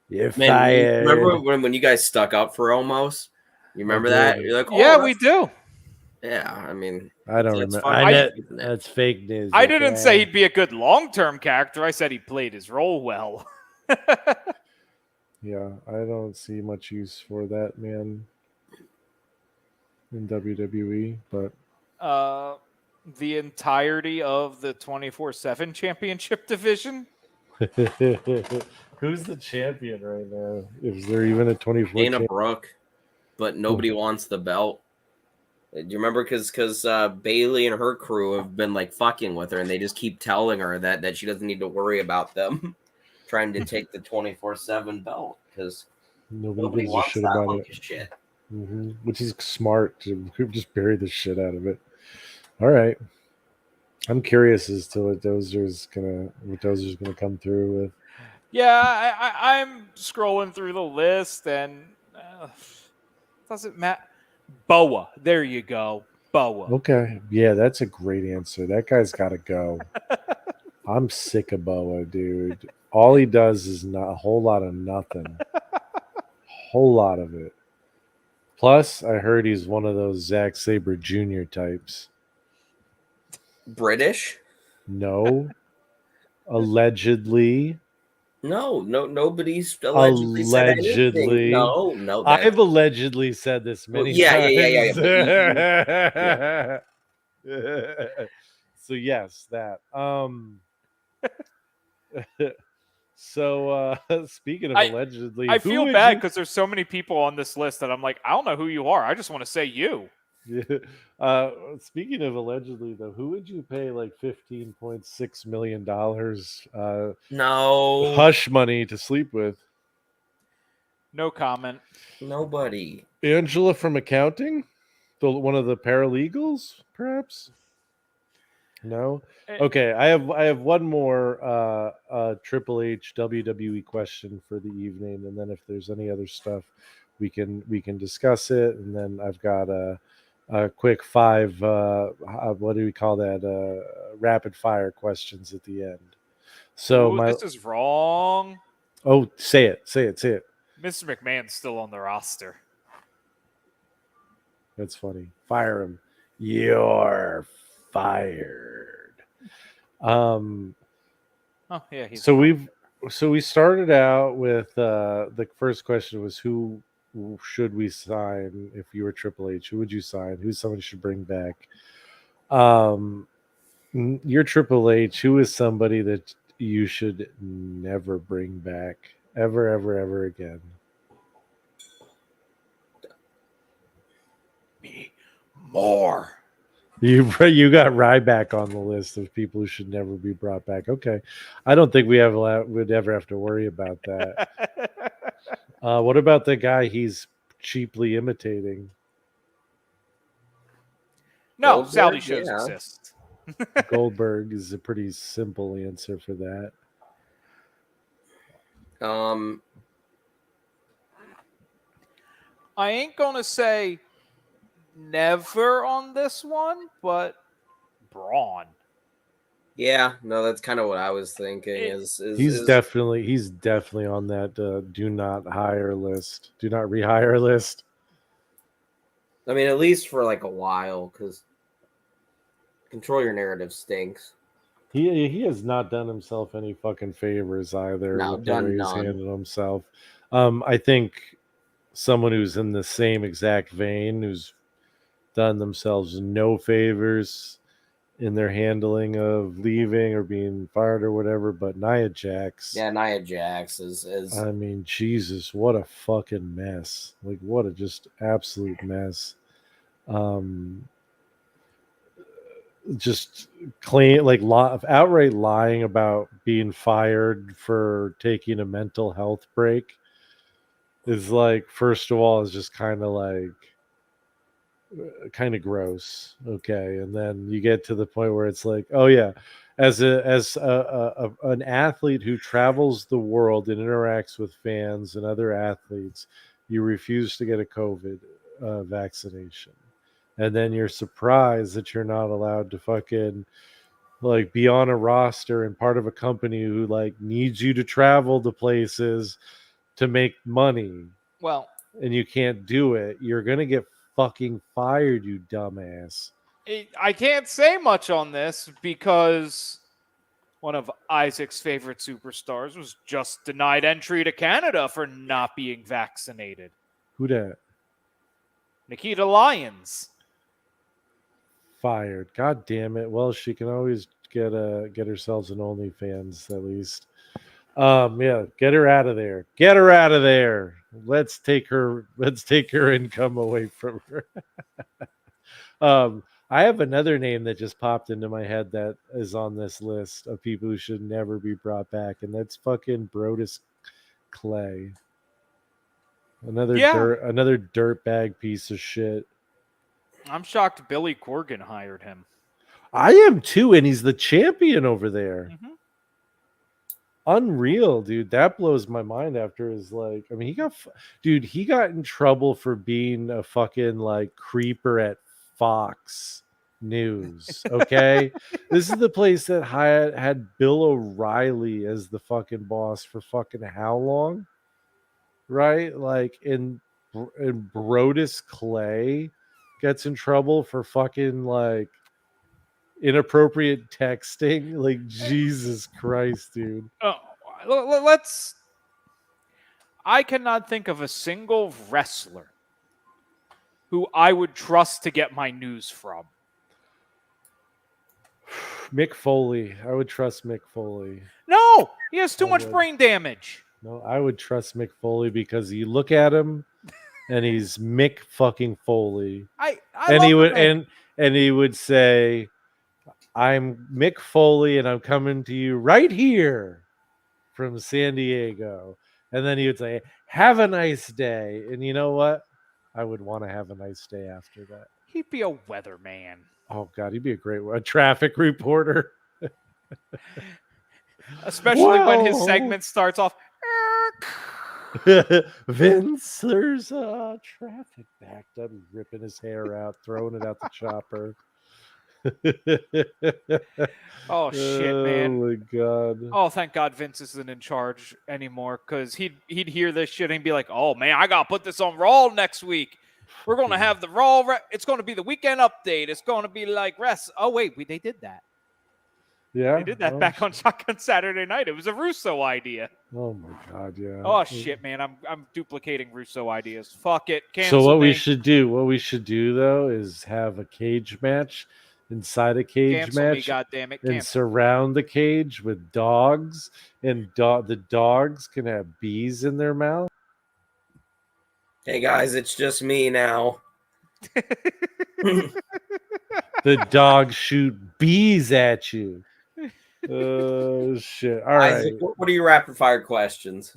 You're fired. Remember when you guys stuck up for Almost? You remember that? You're like, yeah, we do. Yeah, I mean, I don't remember. That's fake news. I didn't say he'd be a good long-term character. I said he played his role well. Yeah, I don't see much use for that man in WWE, but the entirety of the 24/7 championship division. Who's the champion right now? Is there even a 24? Dana Brooke, but nobody wants the belt. Do you remember? Because Bailey and her crew have been like fucking with her, and they just keep telling her that she doesn't need to worry about them trying to take the 24/7 belt because nobody gives wants a shit that about hunk it. of shit. Which is smart to just bury the shit out of it. All right, I'm curious as to what Dozer's gonna come through with. Yeah, I'm scrolling through the list and doesn't matter. Boa, there you go, Boa. Okay, yeah, that's a great answer. That guy's got to go. I'm sick of Boa, dude. All he does is not a whole lot of nothing. Whole lot of it. Plus, I heard he's one of those Zack Sabre Jr. types. British? No. Allegedly. No, nobody's allegedly said anything. No. I've allegedly said this many times. Yeah. So yes, that. So speaking of allegedly, I feel bad because there's so many people on this list that I'm like, I don't know who you are. I just want to say you. Speaking of allegedly, though, who would you pay like $15.6 million no hush money to sleep with? No comment. Nobody. Angela from accounting? one of the paralegals, perhaps? No. Eh, Okay, I have one more Triple H WWE question for the evening, and then if there's any other stuff, we can discuss it. And then I've got a quick five. What do we call that? Rapid fire questions at the end. So Ooh, this is wrong. say it, say it, say it. Mr. McMahon's still on the roster. That's funny. Fire him. You're fired. Oh yeah, he's So fine. we started out with the first question was who should we sign if you were Triple H? Who would you sign? Who's someone you should bring back? You're Triple H. Who is somebody that you should never bring back ever, ever, ever again? Me more. You got Ryback on the list of people who should never be brought back. Okay, I don't think would ever have to worry about that. What about the guy he's cheaply imitating? No, Goldberg, Saudi shows yeah. exist. Goldberg is a pretty simple answer for that. I ain't gonna say never on this one, but Braun. Yeah, no, that's kind of what I was thinking. He's definitely on that do not hire list, do not rehire list. I mean, at least for like a while, because control your narrative stinks. He has not done himself any fucking favors either No, with the way done he's none. handled himself. I think someone who's in the same exact vein, who's done themselves no favors in their handling of leaving or being fired or whatever, but Nia Jax. Yeah, Nia Jax is I mean, Jesus, what a fucking mess. Like, what a just absolute mess. Just clean, like, outright lying about being fired for taking a mental health break is like, first of all, is just kind of like, kind of gross. Okay. And then you get to the point where it's like, oh yeah, as an athlete who travels the world and interacts with fans and other athletes, you refuse to get a COVID vaccination, and then you're surprised that you're not allowed to fucking like be on a roster and part of a company who like needs you to travel to places to make money, Well, and you can't do it. You're gonna get fucking fired, you dumbass. I can't say much on this because one of Isaac's favorite superstars was just denied entry to Canada for not being vaccinated. Who dat? Nikita Lyons. Fired. God damn it. Well, she can always get herself an OnlyFans at least. Yeah, get her out of there. Get her out of there. Let's take her income away from her. I have another name that just popped into my head that is on this list of people who should never be brought back, and that's fucking Brodus Clay. Another dirtbag piece of shit. I'm shocked Billy Corgan hired him. I am too, and he's the champion over there. Mm-hmm. Unreal, dude. That blows my mind. After his like, I mean, he got in trouble for being a fucking like creeper at Fox News. Okay, this is the place that had Bill O'Reilly as the fucking boss for fucking how long? Right, like in Brodus Clay gets in trouble for fucking like inappropriate texting. Like, Jesus Christ, dude. Oh, let's. I cannot think of a single wrestler who I would trust to get my news from. Mick Foley. I would trust Mick Foley. No, he has too much brain damage. No, I would trust Mick Foley because you look at him and he's Mick fucking Foley. And he would say, I'm Mick Foley and I'm coming to you right here from San Diego. And then he would say, have a nice day. And you know what? I would want to have a nice day after that. He'd be a weatherman. Oh God, he'd be a traffic reporter. Especially when his Well, segment starts off. Vince, there's traffic backed up. He's ripping his hair out, throwing it out the chopper. Oh shit, man. Oh my God. Oh, thank God Vince isn't in charge anymore, because he'd hear this shit and be like, "Oh man, I gotta put this on Raw next week. We're gonna have the Raw. It's gonna be the weekend update. It's gonna be like rest." Oh wait, they did that. Yeah. They did that back on Shotgun Saturday Night. It was a Russo idea. Oh my God, yeah. Oh shit, man, I'm duplicating Russo ideas. Fuck it. So Cancel what me. we should do though is have a cage match inside a cage Cancel me, match goddammit. and Cancel. surround the cage with dogs, and the dogs can have bees in their mouth. Hey guys, it's just me now. The dogs shoot bees at you. Oh shit. All right. Isaac, what are your rapid fire questions?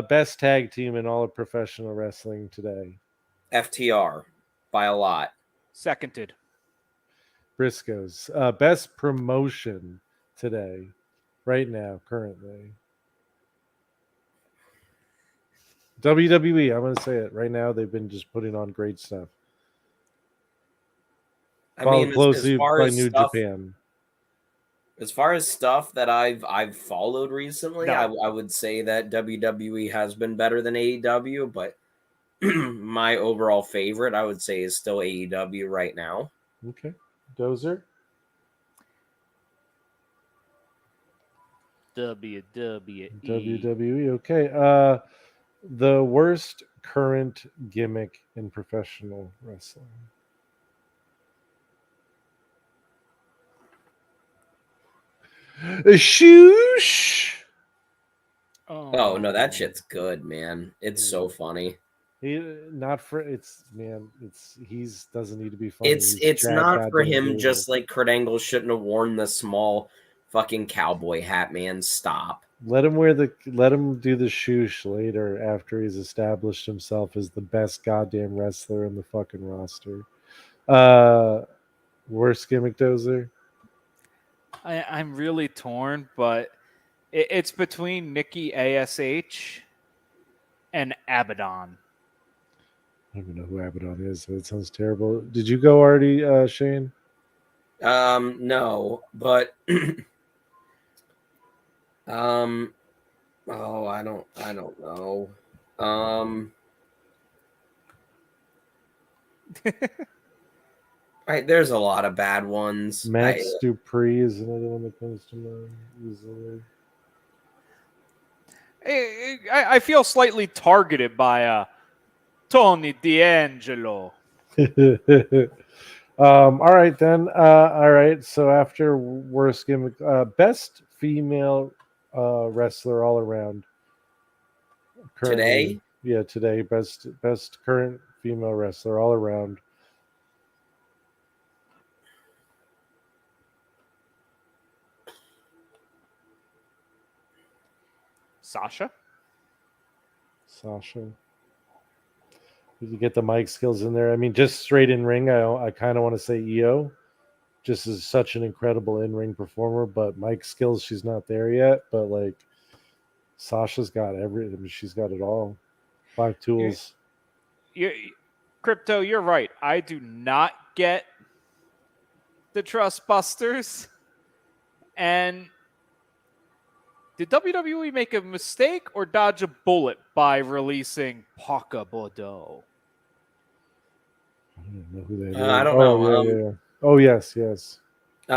Best tag team in all of professional wrestling today. FTR by a lot. Seconded. Briscoes. Best promotion today. Right now, currently. WWE, I'm going to say it. Right now, they've been just putting on great stuff. I Followed mean, closely as far by as New stuff, Japan. as far as stuff that I've followed recently, No. I would say that WWE has been better than AEW, but my overall favorite, I would say, is still AEW right now. Okay. Dozer? E. WWE. WWE. Okay. The worst current gimmick in professional wrestling. Shoosh. Oh no, that shit's good, man. It's so funny. He's doesn't need to be funny. It's not for him. Just like Kurt Angle shouldn't have worn the small fucking cowboy hat, man. Stop. Let him do the shoosh later after he's established himself as the best goddamn wrestler in the fucking roster. Worst gimmick, Dozer? I'm really torn, but it's between Nikki ASH and Abaddon. I don't even know who Abaddon is, so it sounds terrible. Did you go already, Shane? No, but oh, I don't know. Right, there's a lot of bad ones. Max Dupree is another one that comes to mind easily. I feel slightly targeted by Tony D'Angelo. All right then. All right. So after worst gimmick, best female wrestler all around. Currently, Today? Yeah, today. Best current female wrestler all around. Sasha. You get the mic skills in there. I mean, just straight in ring, I kind of want to say EO. Just is such an incredible in-ring performer, but mic skills, she's not there yet. But like Sasha's got everything. I mean, she's got it all. 5 tools. Crypto, you're right. I do not get the Trust Busters. And did WWE make a mistake or dodge a bullet by releasing Paca Bordeaux? I don't know who that is. I don't know. Yeah. Oh yes. I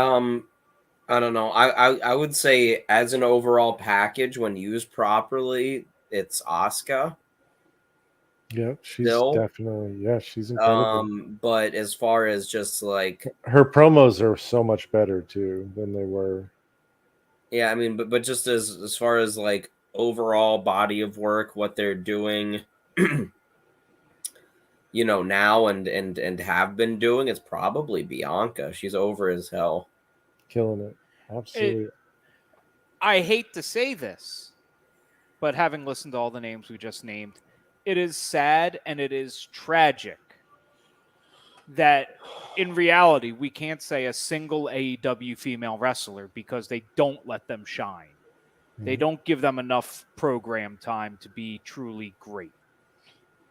don't know. I would say as an overall package, when used properly, it's Asuka. Yeah, she's Still. definitely she's incredible. But as far as just like her promos are so much better too than they were. Yeah, I mean, but just as far as like overall body of work, what they're doing, now and have been doing, it's probably Bianca. She's over as hell. Killing it. Absolutely. I hate to say this, but having listened to all the names we just named, it is sad and it is tragic that in reality, we can't say a single AEW female wrestler because they don't let them shine. They don't give them enough program time to be truly great.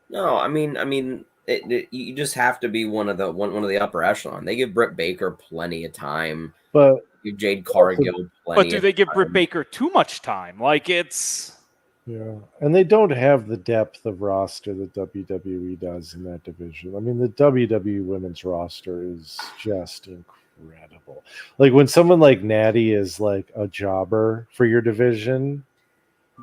No, I mean, you just have to be one of the upper echelon. They give Britt Baker plenty of time. But Give Jade Cargill plenty. But do they give time. Britt Baker too much time? Like it's yeah, and they don't have the depth of roster that WWE does in that division. I mean, the WWE women's roster is just incredible. Like when someone like Natty is like a jobber for your division,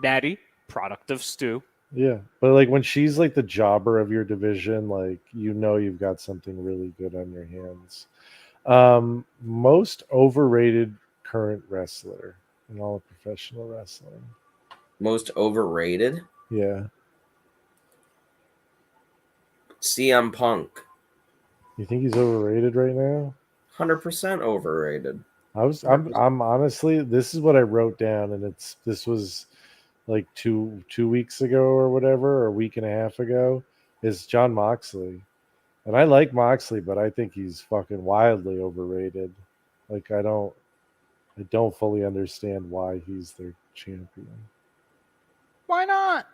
Natty, product of Stu. yeah, but like when she's like the jobber of your division, like you know you've got something really good on your hands. Most overrated current wrestler in all of professional wrestling. Most overrated? Yeah. CM Punk. You think he's overrated right now? 100% overrated. I'm honestly, this is what I wrote down, and this was like two weeks ago or whatever, or a week and a half ago, is John Moxley. And I like Moxley, but I think he's fucking wildly overrated. Like I don't fully understand why he's their champion. Why not?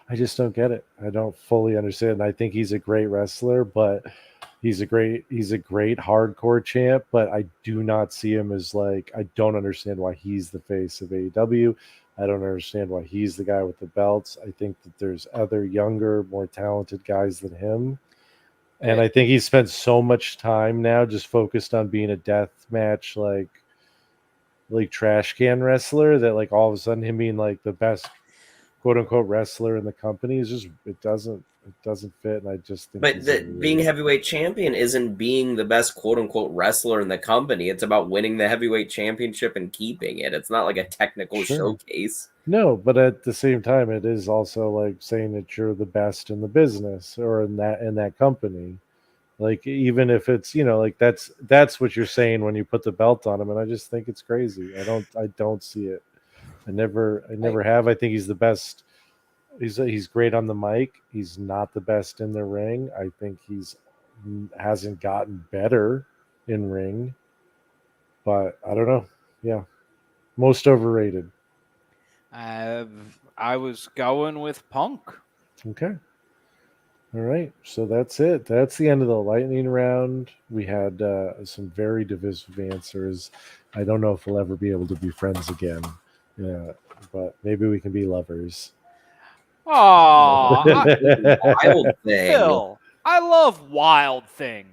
I just don't get it. I don't fully understand. I think he's a great wrestler, but he's a great hardcore champ, but I do not see him as like I don't understand why he's the face of AEW. I don't understand why he's the guy with the belts. I think that there's other younger, more talented guys than him. And I think he spent so much time now just focused on being a death match like trash can wrestler that like all of a sudden him being like the best quote unquote wrestler in the company is just it doesn't fit, and I just think But being heavyweight champion isn't being the best quote unquote wrestler in the company. It's about winning the heavyweight championship and keeping it. It's not like a technical showcase. No, but at the same time, it is also like saying that you're the best in the business or in that company. Like even if it's like that's what you're saying when you put the belt on him, and I just think it's crazy. I don't see it. I never have. I think he's the best. He's great on the mic. He's not the best in the ring. I think hasn't gotten better in ring, but I don't know. Yeah, most overrated. I was going with Punk. Okay. All right. So that's it. That's the end of the lightning round. We had some very divisive answers. I don't know if we'll ever be able to be friends again. Yeah, but maybe we can be lovers. Oh, Wild Thing. Phil, I love Wild Thing.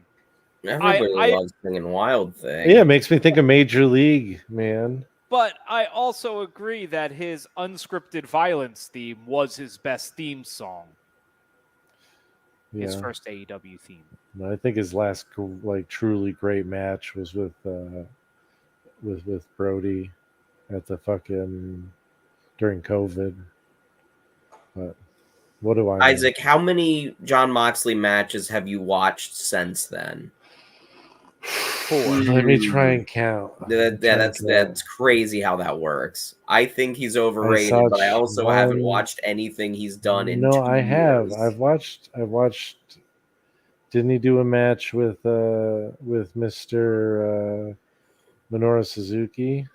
Everybody loves singing Wild Thing. Yeah, it makes me think of Major League, man. But I also agree that his unscripted violence theme was his best theme song. His first AEW theme. I think his last like truly great match was with Brody at the fucking during COVID. But what do I know? Isaac, how many John Moxley matches have you watched since then? 4. Let me try and count. That's crazy how that works. I think he's overrated, but I also haven't watched anything he's done in 2 years. I have. I've watched. Didn't he do a match with Mr. Minoru Suzuki?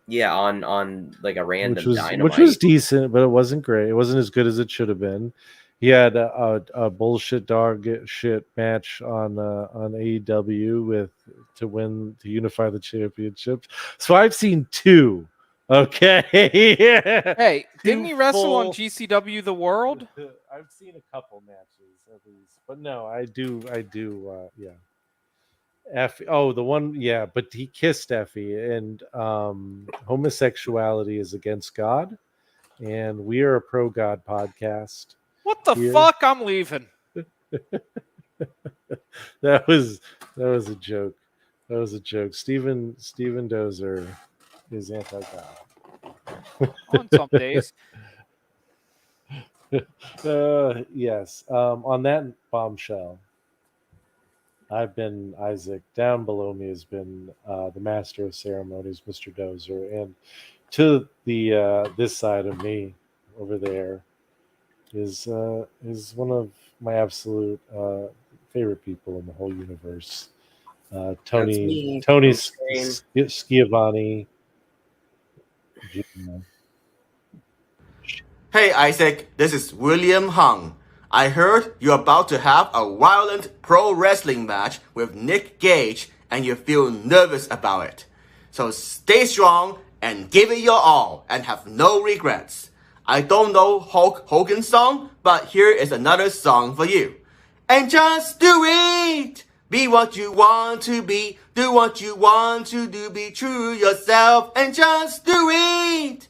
Yeah, on like a random Dynamite. Which was decent, but it wasn't great. It wasn't as good as it should have been. He had a bullshit dog shit match on AEW to unify the championship. So I've seen 2. Okay. Hey, didn't he wrestle on GCW The World? I've seen a couple matches at least, but no, I do. Yeah. The one, yeah, but he kissed Effie, and homosexuality is against God, and we are a pro God podcast. What the fuck? I'm leaving. That was a joke. That was a joke. Steven Dozer is anti-God. On some days. Yes. On that bombshell, I've been Isaac. Down below me has been the master of ceremonies, Mr. Dozer, and to the this side of me over there is one of my absolute favorite people in the whole universe. That's Tony me. Tony I'm saying. Schiavone. Gina. Hey Isaac, this is William Hung. I heard you're about to have a violent pro wrestling match with Nick Gage and you feel nervous about it. So stay strong and give it your all and have no regrets. I don't know Hulk Hogan's song, but here is another song for you. And just do it! Be what you want to be, do what you want to do, be true yourself and just do it!